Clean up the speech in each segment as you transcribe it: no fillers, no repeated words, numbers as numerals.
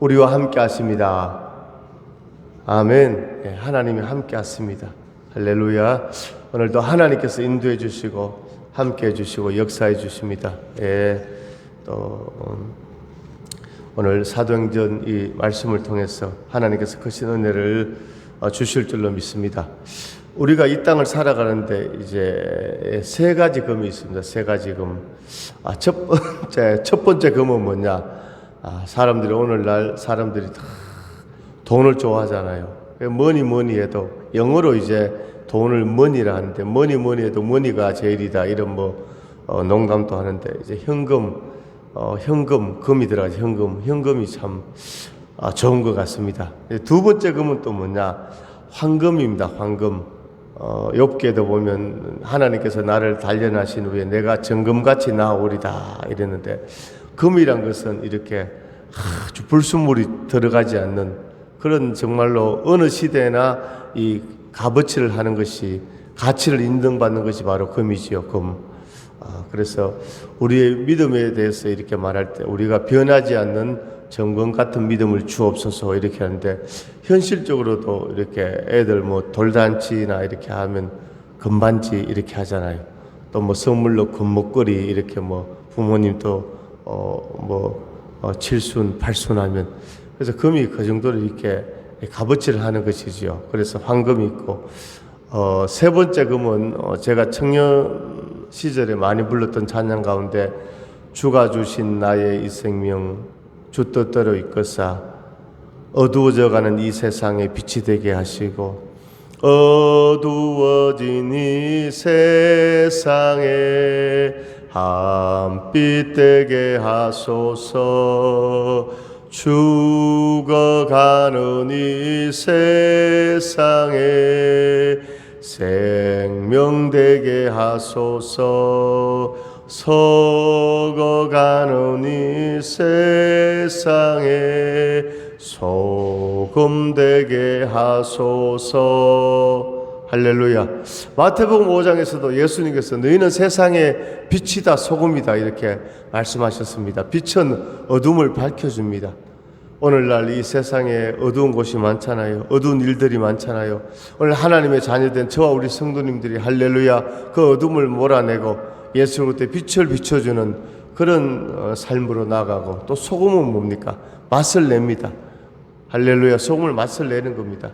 우리와 함께 하십니다. 아멘. 예, 하나님이 함께 하십니다. 할렐루야. 오늘도 하나님께서 인도해 주시고 함께 해 주시고 역사해 주십니다. 예, 또 오늘 사도행전 이 말씀을 통해서 하나님께서 크신 은혜를 주실 줄로 믿습니다. 우리가 이 땅을 살아가는데 이제 세 가지 금이 있습니다. 세 가지 금. 첫 번째 금은 뭐냐? 사람들이 오늘날 사람들이 다 돈을 좋아하잖아요. 뭐니 해도 영어로 이제 돈을 머니라 하는데 뭐니 해도 머니가 제일이다 이런 농담도 하는데 이제 현금 금이 들어가죠. 현금이 참 좋은 것 같습니다. 두 번째 금은 또 뭐냐? 황금입니다. 황금. 욥기에도 보면 하나님께서 나를 단련하신 후에 내가 정금같이 나아오리다 이랬는데 금이란 것은 이렇게 아주 불순물이 들어가지 않는 그런 정말로 어느 시대나 이 값어치를 하는 것이 가치를 인정받는 것이 바로 금이지요. 금. 그래서 우리의 믿음에 대해서 이렇게 말할 때 우리가 변하지 않는 정금 같은 믿음을 주옵소서 이렇게 하는데 현실적으로도 이렇게 애들 돌잔치나 이렇게 하면 금반지 이렇게 하잖아요. 또 선물로 금목걸이 이렇게 부모님도 칠순, 팔순 하면 그래서 금이 그 정도로 이렇게 값어치를 하는 것이지요. 그래서 황금이 있고 세 번째 금은 제가 청년 시절에 많이 불렀던 찬양 가운데 주가 주신 나의 이 생명 주 뜻대로 이끌사 어두워져가는 이 세상에 빛이 되게 하시고 어두워진 이 세상에 한빛 되게 하소서 죽어가는 이 세상에 생명 되게 하소서 썩어가는 이 세상에 소금 되게 하소서. 할렐루야. 마태복음 5장에서도 예수님께서 너희는 세상의 빛이다 소금이다 이렇게 말씀하셨습니다. 빛은 어둠을 밝혀줍니다. 오늘날 이 세상에 어두운 곳이 많잖아요. 어두운 일들이 많잖아요. 오늘 하나님의 자녀된 저와 우리 성도님들이 할렐루야 그 어둠을 몰아내고 예수 그리스도의 빛을 비춰주는 그런 삶으로 나가고 또 소금은 뭡니까? 맛을 냅니다. 할렐루야. 소금을 맛을 내는 겁니다.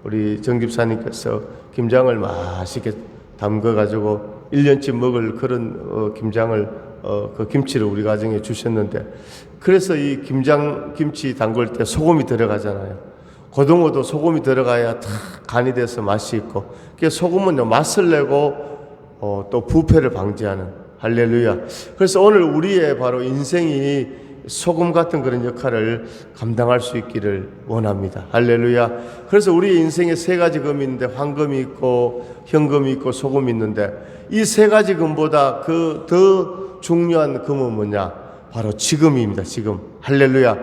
우리 정 집사님께서 김장을 맛있게 담궈가지고 1년치 먹을 그런 김장을 그 김치를 우리 가정에 주셨는데 그래서 이 김치 담글 때 소금이 들어가잖아요. 고등어도 소금이 들어가야 다 간이 돼서 맛이 있고 소금은 맛을 내고 또 부패를 방지하는 할렐루야. 그래서 오늘 우리의 바로 인생이 소금 같은 그런 역할을 감당할 수 있기를 원합니다. 할렐루야. 그래서 우리의 인생에 세 가지 금이 있는데 황금이 있고 현금이 있고 소금이 있는데 이 세 가지 금보다 그 더 중요한 금은 뭐냐? 바로 지금입니다. 지금. 할렐루야.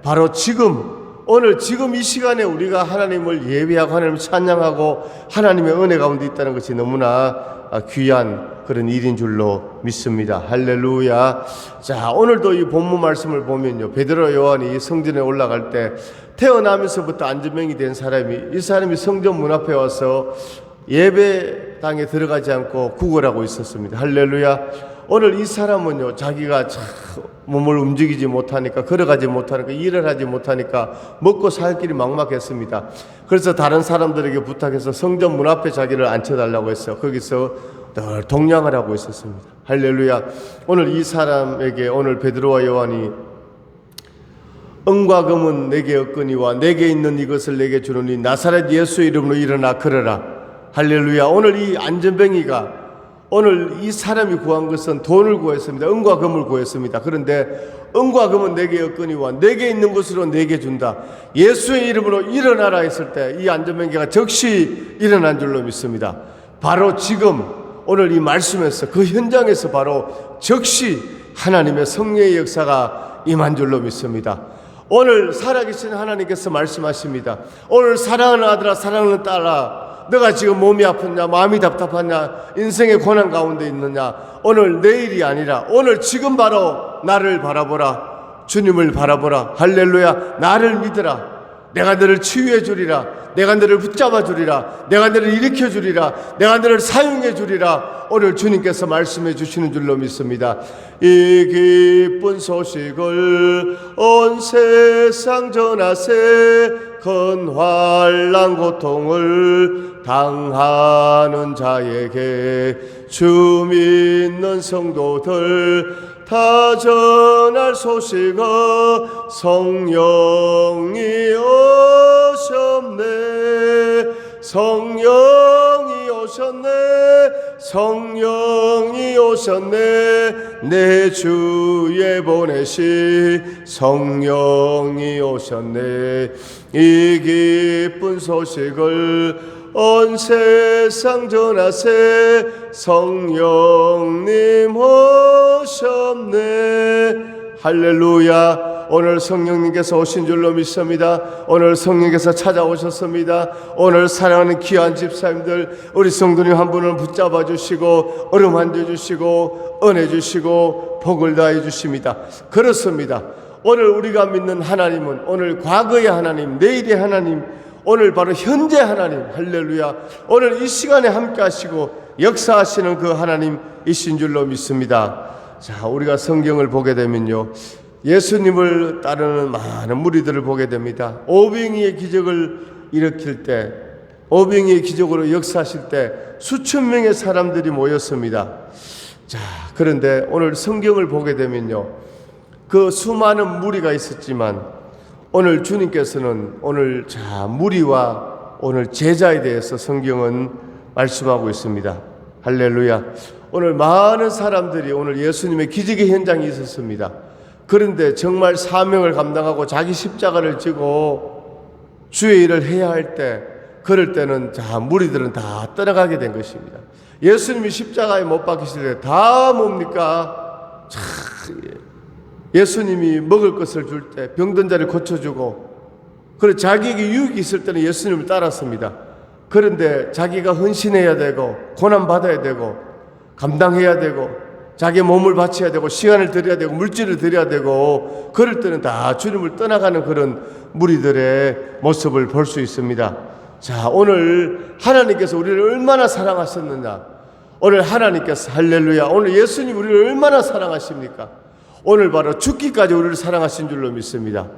바로 지금. 오늘 지금 이 시간에 우리가 하나님을 예배하고 하나님을 찬양하고 하나님의 은혜 가운데 있다는 것이 너무나 귀한 그런 일인 줄로 믿습니다. 할렐루야. 자, 오늘도 이 본문 말씀을 보면요. 베드로 요한이 성전에 올라갈 때 태어나면서부터 안전병이 된 사람이 이 사람이 성전 문 앞에 와서 예배당에 들어가지 않고 구걸하고 있었습니다. 할렐루야. 오늘 이 사람은요, 자기가 몸을 움직이지 못하니까, 걸어가지 못하니까, 일을 하지 못하니까 먹고 살 길이 막막했습니다. 그래서 다른 사람들에게 부탁해서 성전 문 앞에 자기를 앉혀달라고 했어요. 거기서 늘 동냥을 하고 있었습니다. 할렐루야. 오늘 이 사람에게 오늘 베드로와 요한이 은과 금은 내게 없거니와 내게 있는 이것을 내게 주노니 나사렛 예수 이름으로 일어나 걸어라. 할렐루야. 오늘 이 안전뱅이가 오늘 이 사람이 구한 것은 돈을 구했습니다. 은과 금을 구했습니다. 그런데 은과 금은 내게 없거니와 내게 있는 것으로 내게 준다. 예수의 이름으로 일어나라 했을 때 이 안전뱅이가 즉시 일어난 줄로 믿습니다. 바로 지금 오늘 이 말씀에서 그 현장에서 바로 즉시 하나님의 성령의 역사가 임한 줄로 믿습니다. 오늘 살아계신 하나님께서 말씀하십니다. 오늘 사랑하는 아들아 사랑하는 딸아 너가 지금 몸이 아프냐 마음이 답답하냐 인생의 고난 가운데 있느냐 오늘 내일이 아니라 오늘 지금 바로 나를 바라보라. 주님을 바라보라. 할렐루야. 나를 믿으라. 내가 너를 치유해 주리라. 내가 너를 붙잡아 주리라. 내가 너를 일으켜 주리라. 내가 너를 사용해 주리라. 오늘 주님께서 말씀해 주시는 줄로 믿습니다. 이 기쁜 소식을 온 세상 전하세. 근환난 고통을 당하는 자에게 주 믿는 성도들 다 전할 소식은 성령이 오셨네. 성령이 오셨네. 성령이 오셨네. 내 주에 보내시 성령이 오셨네. 이 기쁜 소식을 온 세상 전하세. 성령님 오셨네. 할렐루야. 오늘 성령님께서 오신 줄로 믿습니다. 오늘 성령께서 찾아오셨습니다. 오늘 사랑하는 귀한 집사님들, 우리 성도님 한 분을 붙잡아 주시고 어루만져 주시고 은혜 주시고 복을 다해 주십니다. 그렇습니다. 오늘 우리가 믿는 하나님은 오늘 과거의 하나님, 내일의 하나님, 오늘 바로 현재 하나님. 할렐루야. 오늘 이 시간에 함께 하시고 역사하시는 그 하나님이신 줄로 믿습니다. 자, 우리가 성경을 보게 되면요, 예수님을 따르는 많은 무리들을 보게 됩니다. 오병이의 기적을 일으킬 때, 오병이의 기적으로 역사하실 때 수천 명의 사람들이 모였습니다. 자, 그런데 오늘 성경을 보게 되면요, 그 수많은 무리가 있었지만 오늘 주님께서는 오늘 무리와 오늘 제자에 대해서 성경은 말씀하고 있습니다. 할렐루야. 오늘 많은 사람들이 오늘 예수님의 기적의 현장에 있었습니다. 그런데 정말 사명을 감당하고 자기 십자가를 지고 주의 일을 해야 할 때, 그럴 때는 무리들은 다 떠나가게 된 것입니다. 예수님이 십자가에 못 박히실 때 다 뭡니까? 예수님이 먹을 것을 줄 때 병든 자를 고쳐주고, 그리고 자기에게 유익이 있을 때는 예수님을 따랐습니다. 그런데 자기가 헌신해야 되고 고난받아야 되고 감당해야 되고 자기 몸을 바쳐야 되고 시간을 들여야 되고 물질을 들여야 되고 그럴 때는 다 주님을 떠나가는 그런 무리들의 모습을 볼 수 있습니다. 자, 오늘 하나님께서 우리를 얼마나 사랑하셨느냐. 오늘 하나님께서 할렐루야, 오늘 예수님 우리를 얼마나 사랑하십니까? 오늘 바로 죽기까지 우리를 사랑하신 줄로 믿습니다.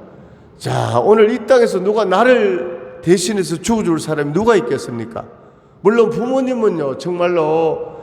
자, 오늘 이 땅에서 누가 나를 대신해서 죽어줄 사람이 누가 있겠습니까? 물론 부모님은요, 정말로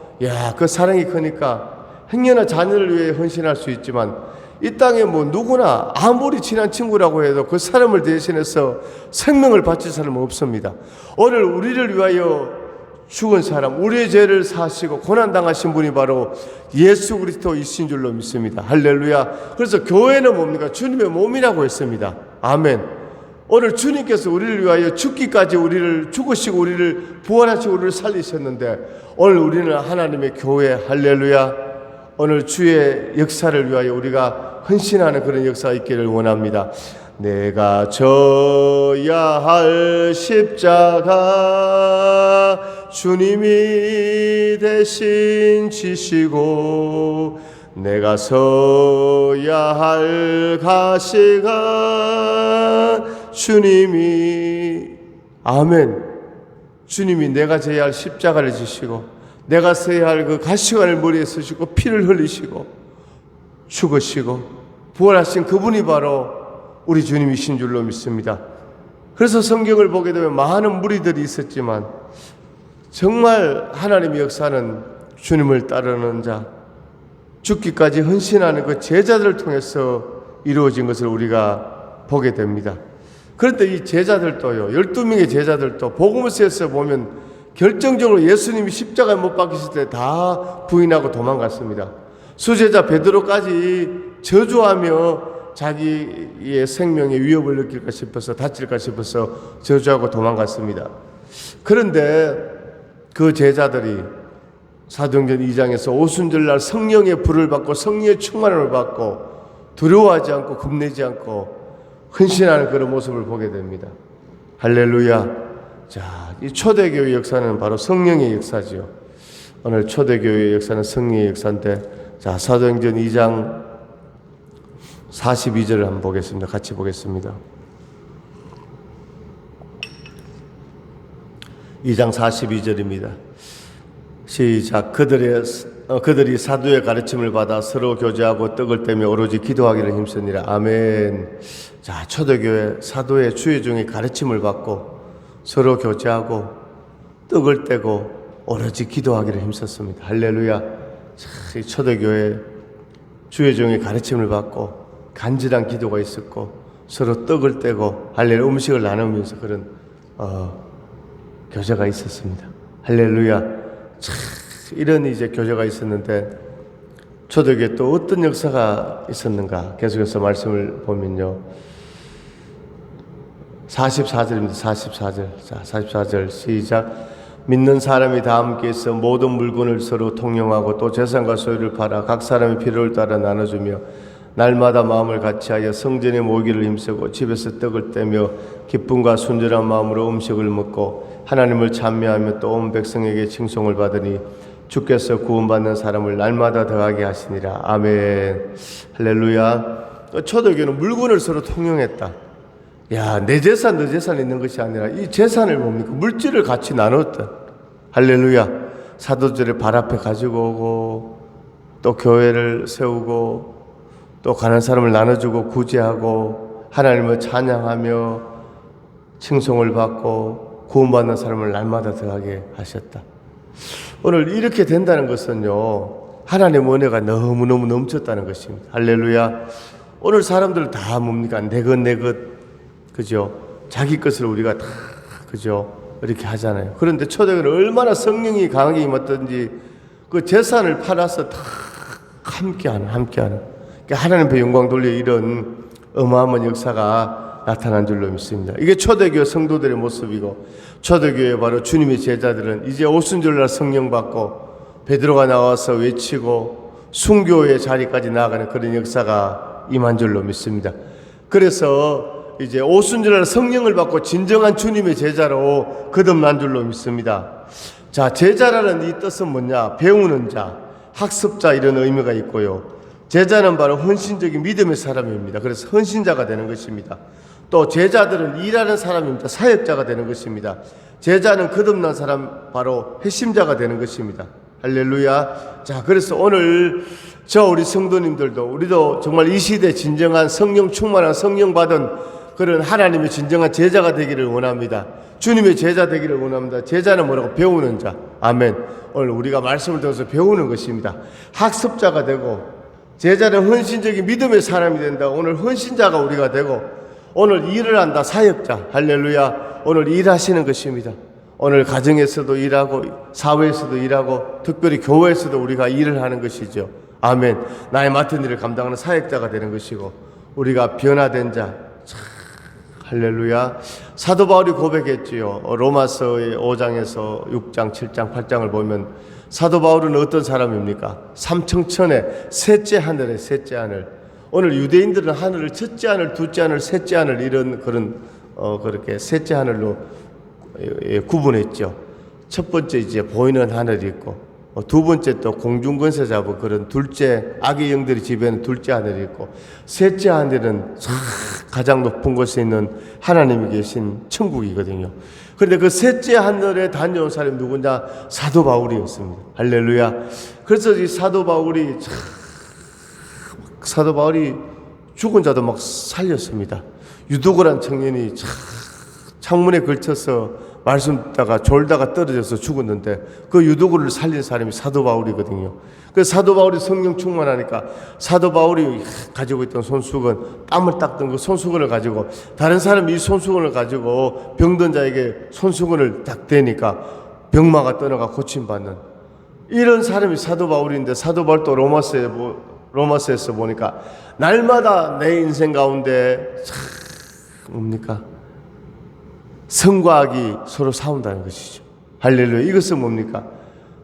그 사랑이 크니까 행여나 자녀를 위해 헌신할 수 있지만, 이 땅에 누구나 아무리 친한 친구라고 해도 그 사람을 대신해서 생명을 바칠 사람은 없습니다. 오늘 우리를 위하여 죽은 사람, 우리의 죄를 사시고 고난당하신 분이 바로 예수 그리스도이신 줄로 믿습니다. 할렐루야. 그래서 교회는 뭡니까? 주님의 몸이라고 했습니다. 아멘. 오늘 주님께서 우리를 위하여 죽기까지 우리를 죽으시고 우리를 부활하시고 우리를 살리셨는데, 오늘 우리는 하나님의 교회. 할렐루야. 오늘 주의 역사를 위하여 우리가 헌신하는 그런 역사가 있기를 원합니다. 내가 져야 할 십자가 주님이 대신 지시고, 내가 서야 할 가시가 주님이, 아멘, 주님이 내가 져야 할 십자가를 지시고 내가 서야 할 그 가시관을 머리에 쓰시고 피를 흘리시고 죽으시고 부활하신 그분이 바로 우리 주님이신 줄로 믿습니다. 그래서 성경을 보게 되면 많은 무리들이 있었지만 정말 하나님의 역사는 주님을 따르는 자, 죽기까지 헌신하는 그 제자들을 통해서 이루어진 것을 우리가 보게 됩니다. 그런데 이 제자들도요, 12명의 제자들도 복음서에서 보면 결정적으로 예수님이 십자가에 못 박히실 때 다 부인하고 도망갔습니다. 수제자 베드로까지 저주하며 자기의 생명에 위협을 느낄까 싶어서, 다칠까 싶어서 저주하고 도망갔습니다. 그런데 그 제자들이 사도행전 2장에서 오순절날 성령의 불을 받고 성령의 충만함을 받고 두려워하지 않고 겁내지 않고 헌신하는 그런 모습을 보게 됩니다. 할렐루야. 자, 이 초대교회 역사는 바로 성령의 역사지요. 오늘 초대교회 역사는 성령의 역사인데, 자, 사도행전 2장 42절을 한번 보겠습니다. 같이 보겠습니다. 2장 42절입니다. 시작. 그들이 사도의 가르침을 받아 서로 교제하고 떡을 떼며 오로지 기도하기를 힘쓰니라. 아멘. 자, 초대교회 사도의 주의종의 가르침을 받고 서로 교제하고 떡을 떼고 오로지 기도하기를 힘썼습니다. 할렐루야. 자, 이 초대교회 주의종의 가르침을 받고 간절한 기도가 있었고 서로 떡을 떼고 할렐루야 음식을 나누면서 그런 교제가 있었습니다. 할렐루야. 참 이런 이제 교제가 있었는데 초대교회에 또 어떤 역사가 있었는가 계속해서 말씀을 보면요. 44절입니다. 44절. 자, 44절 시작. 믿는 사람이 다 함께 있어 모든 물건을 서로 통용하고 또 재산과 소유를 팔아 각 사람의 필요를 따라 나눠주며 날마다 마음을 같이하여 성전에 모이기를 힘쓰고 집에서 떡을 떼며 기쁨과 순전한 마음으로 음식을 먹고 하나님을 찬미하며 또 온 백성에게 칭송을 받으니 주께서 구원받는 사람을 날마다 더하게 하시니라. 아멘. 할렐루야. 초대교회는 물건을 서로 통용했다. 야, 내 재산, 너 재산 있는 것이 아니라 이 재산을 뭡니까? 물질을 같이 나눴다. 할렐루야. 사도들의 발 앞에 가지고 오고 또 교회를 세우고 또 가난 사람을 나눠주고 구제하고 하나님을 찬양하며 칭송을 받고 구원받는 사람을 날마다 더하게 하셨다. 오늘 이렇게 된다는 것은요, 하나님의 은혜가 너무너무 넘쳤다는 것입니다. 할렐루야. 오늘 사람들 다 뭡니까? 내 것, 그죠? 자기 것을 우리가 다, 그죠? 이렇게 하잖아요. 그런데 초대교회는 얼마나 성령이 강하게 임했던지 그 재산을 팔아서 다 함께하는. 그러니까 하나님 앞에 영광 돌려 이런 어마어마한 역사가 나타난 줄로 믿습니다. 이게 초대교회 성도들의 모습이고 초대교회 바로 주님의 제자들은 이제 오순절날 성령 받고 베드로가 나와서 외치고 순교의 자리까지 나아가는 그런 역사가 임한 줄로 믿습니다. 그래서 이제 오순절날 성령을 받고 진정한 주님의 제자로 거듭난 줄로 믿습니다. 자, 제자라는 이 뜻은 뭐냐? 배우는 자, 학습자 이런 의미가 있고요. 제자는 바로 헌신적인 믿음의 사람입니다. 그래서 헌신자가 되는 것입니다. 또 제자들은 일하는 사람입니다. 사역자가 되는 것입니다. 제자는 거듭난 사람 바로 회심자가 되는 것입니다. 할렐루야. 자, 그래서 오늘 우리 성도님들도 우리도 정말 이 시대 진정한 성령 충만한 성령 받은 그런 하나님의 진정한 제자가 되기를 원합니다. 주님의 제자 되기를 원합니다. 제자는 뭐라고? 배우는 자. 아멘. 오늘 우리가 말씀을 들어서 배우는 것입니다. 학습자가 되고 제자는 헌신적인 믿음의 사람이 된다. 오늘 헌신자가 우리가 되고 오늘 일을 한다. 사역자. 할렐루야. 오늘 일하시는 것입니다. 오늘 가정에서도 일하고 사회에서도 일하고 특별히 교회에서도 우리가 일을 하는 것이죠. 아멘. 나의 맡은 일을 감당하는 사역자가 되는 것이고 우리가 변화된 자. 할렐루야. 사도 바울이 고백했지요. 로마서의 5장에서 6장, 7장, 8장을 보면 사도 바울은 어떤 사람입니까? 삼청천의 셋째 하늘의 셋째 하늘. 오늘 유대인들은 하늘을 첫째 하늘, 둘째 하늘, 셋째 하늘 이런 그런 그렇게 셋째 하늘로 구분했죠. 첫 번째 이제 보이는 하늘이 있고 두 번째 또 공중권세 잡은 그런 둘째 악의 영들이 지배하는 둘째 하늘이 있고 셋째 하늘은 가장 높은 곳에 있는 하나님이 계신 천국이거든요. 그런데 그 셋째 하늘에 다녀온 사람이 누구냐? 사도 바울이었습니다. 할렐루야. 그래서 이 사도 바울이 죽은 자도 막 살렸습니다. 유도고란 청년이 창문에 걸쳐서 말씀 듣다가 졸다가 떨어져서 죽었는데 그 유도고를 살린 사람이 사도 바울이거든요. 그래서 사도 바울이 성령 충만하니까 사도 바울이 가지고 있던 손수건, 땀을 닦던 그 손수건을 가지고 다른 사람이 이 손수건을 가지고 병든 자에게 손수건을 딱 대니까 병마가 떠나가 고침받는 이런 사람이 사도 바울인데 사도 바울 또 로마서에서 보니까 날마다 내 인생 가운데 뭡니까? 성과 악이 서로 싸운다는 것이죠. 할렐루야. 이것은 뭡니까?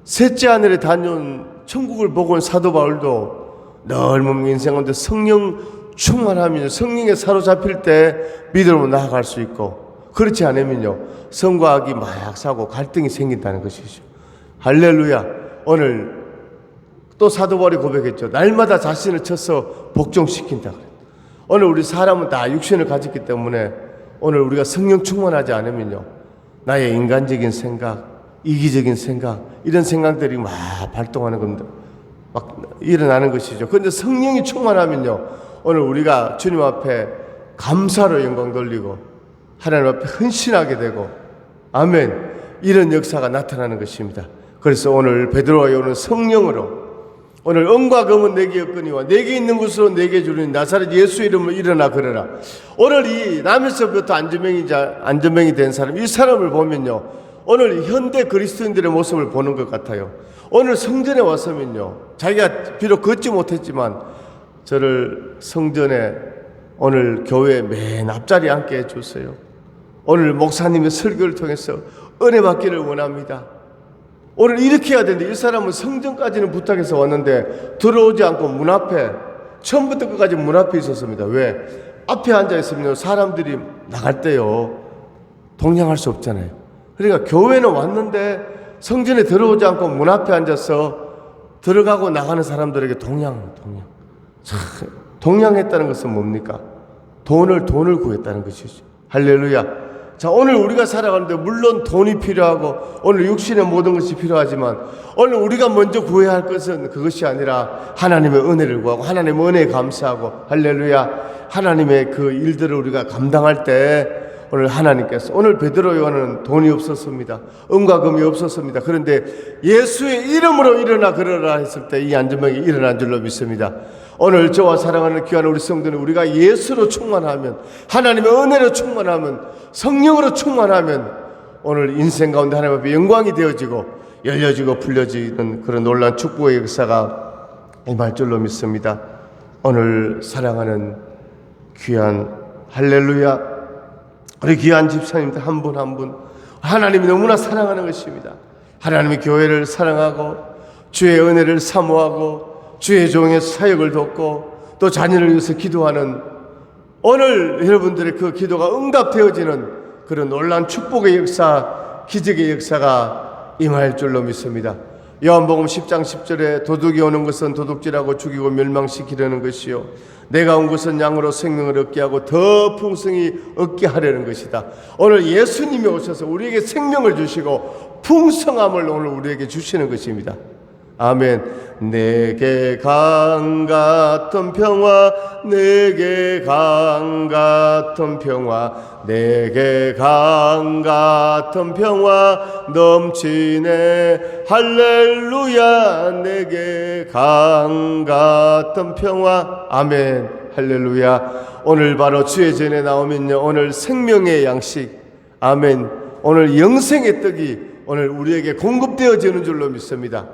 셋째 하늘에 다녀온 천국을 보고 온 사도 바울도 늘 몸 인생 가운데 성령 충만하면요, 성령에 사로잡힐 때 믿음으로 나아갈 수 있고 그렇지 않으면요 성과 악이 막 싸고 갈등이 생긴다는 것이죠. 할렐루야. 오늘 또 사도 바울이 고백했죠. 날마다 자신을 쳐서 복종시킨다 그랬다. 오늘 우리 사람은 다 육신을 가졌기 때문에 오늘 우리가 성령 충만하지 않으면요, 나의 인간적인 생각, 이기적인 생각, 이런 생각들이 막 발동하는 겁니다. 막 일어나는 것이죠. 그런데 성령이 충만하면요, 오늘 우리가 주님 앞에 감사로 영광 돌리고 하나님 앞에 헌신하게 되고, 아멘, 이런 역사가 나타나는 것입니다. 그래서 오늘 베드로가 오는 성령으로 오늘 은과 금은 내게 없거니와 내게 있는 것으로 내게 주리니 나사렛 예수 이름으로 일어나 걸으라. 오늘 이 남에서부터 안전병이 된 사람, 이 사람을 보면요, 오늘 현대 그리스도인들의 모습을 보는 것 같아요. 오늘 성전에 왔으면요, 자기가 비록 걷지 못했지만 저를 성전에 오늘 교회 맨 앞자리에 앉게 해줬어요. 오늘 목사님의 설교를 통해서 은혜 받기를 원합니다. 오늘 이렇게 해야 되는데 이 사람은 성전까지는 부탁해서 왔는데 들어오지 않고 문 앞에, 처음부터 끝까지 문 앞에 있었습니다. 왜? 앞에 앉아있으면 사람들이 나갈 때요, 동냥할 수 없잖아요. 그러니까 교회는 왔는데 성전에 들어오지 않고 문 앞에 앉아서 들어가고 나가는 사람들에게 동냥했다는 것은 뭡니까? 돈을 구했다는 것이죠. 할렐루야. 자, 오늘 우리가 살아가는데 물론 돈이 필요하고 오늘 육신의 모든 것이 필요하지만 오늘 우리가 먼저 구해야 할 것은 그것이 아니라 하나님의 은혜를 구하고 하나님의 은혜에 감사하고, 할렐루야, 하나님의 그 일들을 우리가 감당할 때 오늘 하나님께서, 오늘 베드로 요한은 돈이 없었습니다. 은과 금이 없었습니다. 그런데 예수의 이름으로 일어나 걸어라 했을 때 이 안전병이 일어난 줄로 믿습니다. 오늘 저와 사랑하는 귀한 우리 성도는 우리가 예수로 충만하면, 하나님의 은혜로 충만하면, 성령으로 충만하면 오늘 인생 가운데 하나님 앞에 영광이 되어지고 열려지고 풀려지는 그런 놀라운 축복의 역사가 임할 줄로 믿습니다. 오늘 사랑하는 귀한, 할렐루야, 우리 귀한 집사님들 한 분 한 분 하나님이 너무나 사랑하는 것입니다. 하나님의 교회를 사랑하고 주의 은혜를 사모하고 주의 종의 사역을 돕고 또 자녀를 위해서 기도하는, 오늘 여러분들의 그 기도가 응답되어지는 그런 놀라운 축복의 역사, 기적의 역사가 임할 줄로 믿습니다. 요한복음 10장 10절에 도둑이 오는 것은 도둑질하고 죽이고 멸망시키려는 것이요 내가 온 것은 양으로 생명을 얻게 하고 더 풍성히 얻게 하려는 것이다. 오늘 예수님이 오셔서 우리에게 생명을 주시고 풍성함을 오늘 우리에게 주시는 것입니다. 아멘. 내게 강 같은 평화, 내게 강 같은 평화, 내게 강 같은 평화 넘치네. 할렐루야. 내게 강 같은 평화. 아멘. 할렐루야. 오늘 바로 주의 전에 나오면요, 오늘 생명의 양식, 아멘, 오늘 영생의 떡이 오늘 우리에게 공급되어지는 줄로 믿습니다.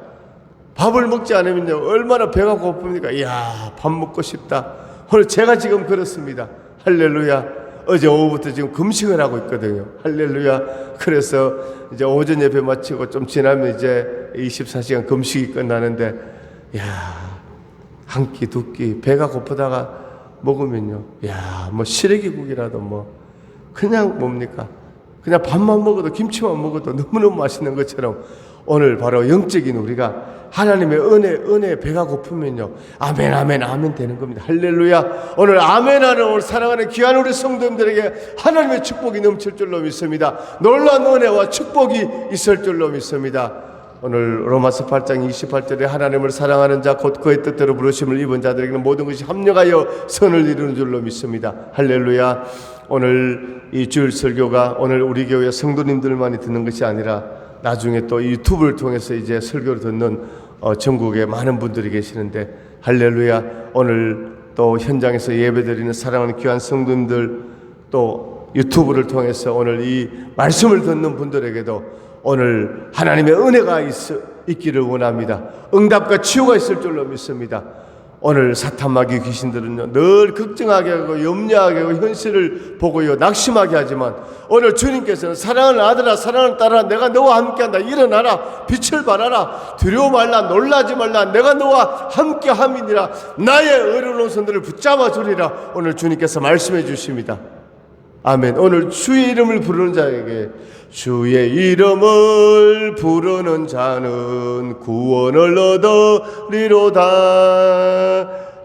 밥을 먹지 않으면요, 얼마나 배가 고픕니까? 이야, 밥 먹고 싶다. 오늘 제가 지금 그렇습니다. 할렐루야. 어제 오후부터 지금 금식을 하고 있거든요. 할렐루야. 그래서 이제 오전 예배 마치고 좀 지나면 이제 24시간 금식이 끝나는데, 이야, 한 끼, 두 끼, 배가 고프다가 먹으면요, 이야, 뭐 시래기국이라도 뭐, 그냥 뭡니까? 그냥 밥만 먹어도, 김치만 먹어도 너무너무 맛있는 것처럼 오늘 바로 영적인 우리가 하나님의 은혜에 배가 고프면요, 아멘, 아멘, 아멘 되는 겁니다. 할렐루야. 오늘 아멘하는 오늘 사랑하는 귀한 우리 성도님들에게 하나님의 축복이 넘칠 줄로 믿습니다. 놀라운 은혜와 축복이 있을 줄로 믿습니다. 오늘 로마서 8장 28절에 하나님을 사랑하는 자 곧 그의 뜻대로 부르심을 입은 자들에게는 모든 것이 합력하여 선을 이루는 줄로 믿습니다. 할렐루야. 오늘 이 주일 설교가 오늘 우리 교회 성도님들만이 듣는 것이 아니라 나중에 또 유튜브를 통해서 이제 설교를 듣는 전국에 많은 분들이 계시는데, 할렐루야. 오늘 또 현장에서 예배드리는 사랑하는 귀한 성도님들, 또 유튜브를 통해서 오늘 이 말씀을 듣는 분들에게도 오늘 하나님의 은혜가 있기를 원합니다. 응답과 치유가 있을 줄로 믿습니다. 오늘 사탄마귀 귀신들은요, 늘 걱정하게 하고 염려하게 하고 현실을 보고요 낙심하게 하지만 오늘 주님께서는 사랑하는 아들아, 사랑하는 딸아, 내가 너와 함께한다. 일어나라, 빛을 발하라, 두려워 말라, 놀라지 말라, 내가 너와 함께함이니라. 나의 의로운 손들을 붙잡아 주리라. 오늘 주님께서 말씀해 주십니다. 아멘. 오늘 주의 이름을 부르는 자에게, 주의 이름을 부르는 자는 구원을 얻으리로다.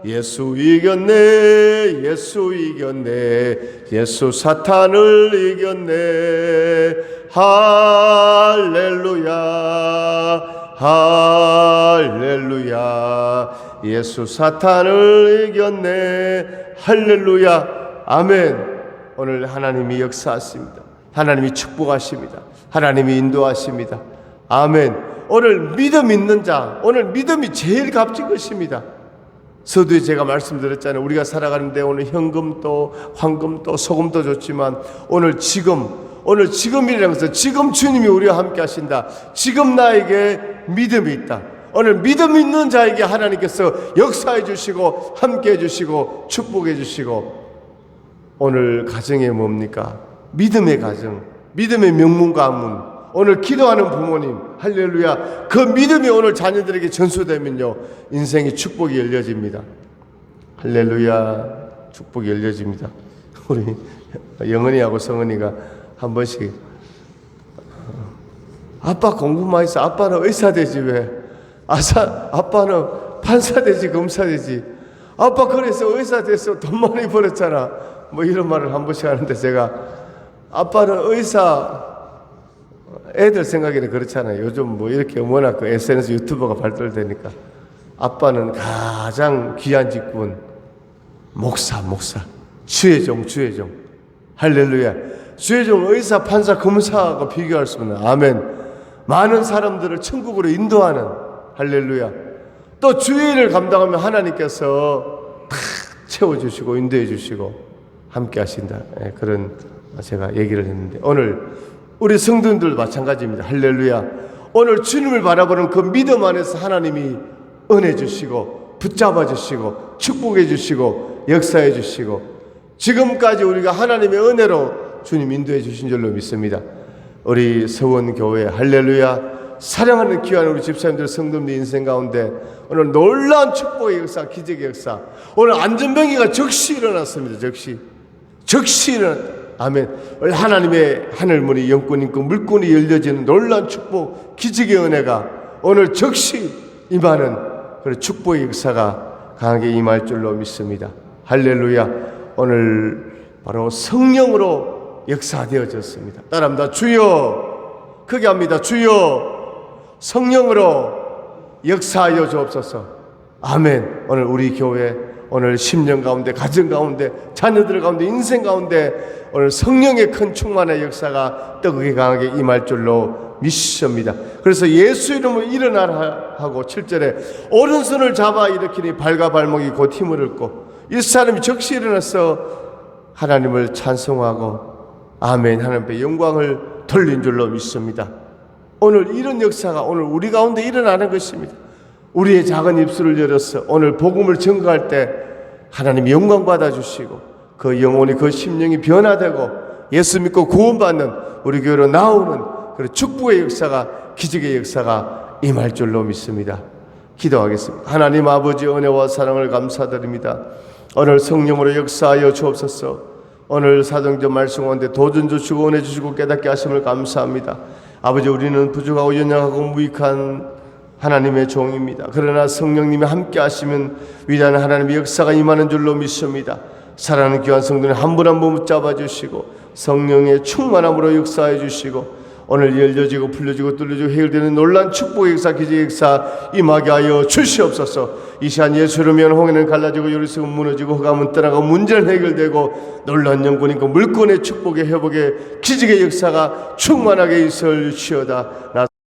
예수 이겼네. 예수 이겼네. 예수 사탄을 이겼네. 할렐루야. 할렐루야. 예수 사탄을 이겼네. 할렐루야. 아멘. 오늘 하나님이 역사하십니다. 하나님이 축복하십니다. 하나님이 인도하십니다. 아멘. 오늘 믿음 있는 자, 오늘 믿음이 제일 값진 것입니다. 서두에 제가 말씀드렸잖아요. 우리가 살아가는데 오늘 현금도 황금도 소금도 좋지만 오늘 지금이라는 것은 지금 주님이 우리와 함께 하신다. 지금 나에게 믿음이 있다. 오늘 믿음 있는 자에게 하나님께서 역사해 주시고 함께 해 주시고 축복해 주시고, 오늘 가정에 뭡니까? 믿음의 가정, 믿음의 명문 가문, 오늘 기도하는 부모님, 할렐루야. 그 믿음이 오늘 자녀들에게 전수되면요, 인생의 축복이 열려집니다. 할렐루야. 축복이 열려집니다. 우리 영은이하고 성은이가 한 번씩, 아빠 공부만 해서 아빠는 의사 되지 왜? 아빠는 판사 되지 검사 되지. 아빠 그래서 의사 돼서 돈 많이 벌었잖아. 뭐 이런 말을 한 번씩 하는데, 제가 아빠는 의사, 애들 생각에는 그렇잖아요. 요즘 뭐 이렇게 워낙 그 SNS 유튜버가 발달되니까 아빠는 가장 귀한 직분, 목사, 주의 종. 할렐루야. 주의 종, 의사, 판사, 검사하고 비교할 수 없는, 아멘. 많은 사람들을 천국으로 인도하는, 할렐루야. 또 주의 일을 감당하면 하나님께서 다 채워주시고 인도해 주시고 함께 하신다. 그런 제가 얘기를 했는데, 오늘 우리 성도님들도 마찬가지입니다. 할렐루야. 오늘 주님을 바라보는 그 믿음 안에서 하나님이 은혜 주시고 붙잡아 주시고 축복해 주시고 역사해 주시고, 지금까지 우리가 하나님의 은혜로 주님 인도해 주신 줄로 믿습니다. 우리 서원교회, 할렐루야, 사랑하는 귀한 우리 집사님들, 성도님들 인생 가운데 오늘 놀라운 축복의 역사, 기적의 역사, 오늘 안전병기가 즉시 일어났습니다. 즉시 일어났다. 아멘. 하나님의 하늘문이 영권 있고 물권이 열려지는 놀라운 축복, 기적의 은혜가 오늘 즉시 임하는 그런 축복의 역사가 강하게 임할 줄로 믿습니다. 할렐루야. 오늘 바로 성령으로 역사되어졌습니다. 따라합니다. 주여. 크게 합니다. 주여. 성령으로 역사하여 주옵소서. 아멘. 오늘 우리 교회, 오늘 10년 가운데, 가정 가운데, 자녀들 가운데, 인생 가운데 오늘 성령의 큰 충만의 역사가 뜨겁게 강하게 임할 줄로 믿습니다. 그래서 예수 이름으로 일어나라 하고 7절에 오른손을 잡아 일으키니 발과 발목이 곧 힘을 얻고, 이 사람이 즉시 일어나서 하나님을 찬송하고 아멘, 하나님께 영광을 돌린 줄로 믿습니다. 오늘 이런 역사가 오늘 우리 가운데 일어나는 것입니다. 우리의 작은 입술을 열어서 오늘 복음을 증거할 때 하나님이 영광 받아주시고 그 영혼이, 그 심령이 변화되고 예수 믿고 구원받는 우리 교회로 나오는 그런 축복의 역사가, 기적의 역사가 임할 줄로 믿습니다. 기도하겠습니다. 하나님 아버지, 은혜와 사랑을 감사드립니다. 오늘 성령으로 역사하여 주옵소서. 오늘 사도행전 말씀 가운데 도전 주시고 은혜 주시고 깨닫게 하심을 감사합니다. 아버지, 우리는 부족하고 연약하고 무익한 하나님의 종입니다. 그러나 성령님이 함께 하시면 위대한 하나님의 역사가 임하는 줄로 믿습니다. 사랑하는 귀한 성도님 한 분 한 분 붙잡아 주시고 성령의 충만함으로 역사해 주시고 오늘 열려지고 풀려지고 뚫려지고 해결되는 놀란 축복의 역사, 기적의 역사 임하게 하여 주시옵소서. 이 시간 예수를 위한 홍해는 갈라지고 요리석은 무너지고 흑암은 떠나고 문제는 해결되고 놀란 영권이고 물권의 축복의 회복의 기적의 역사가 충만하게 있을지어다.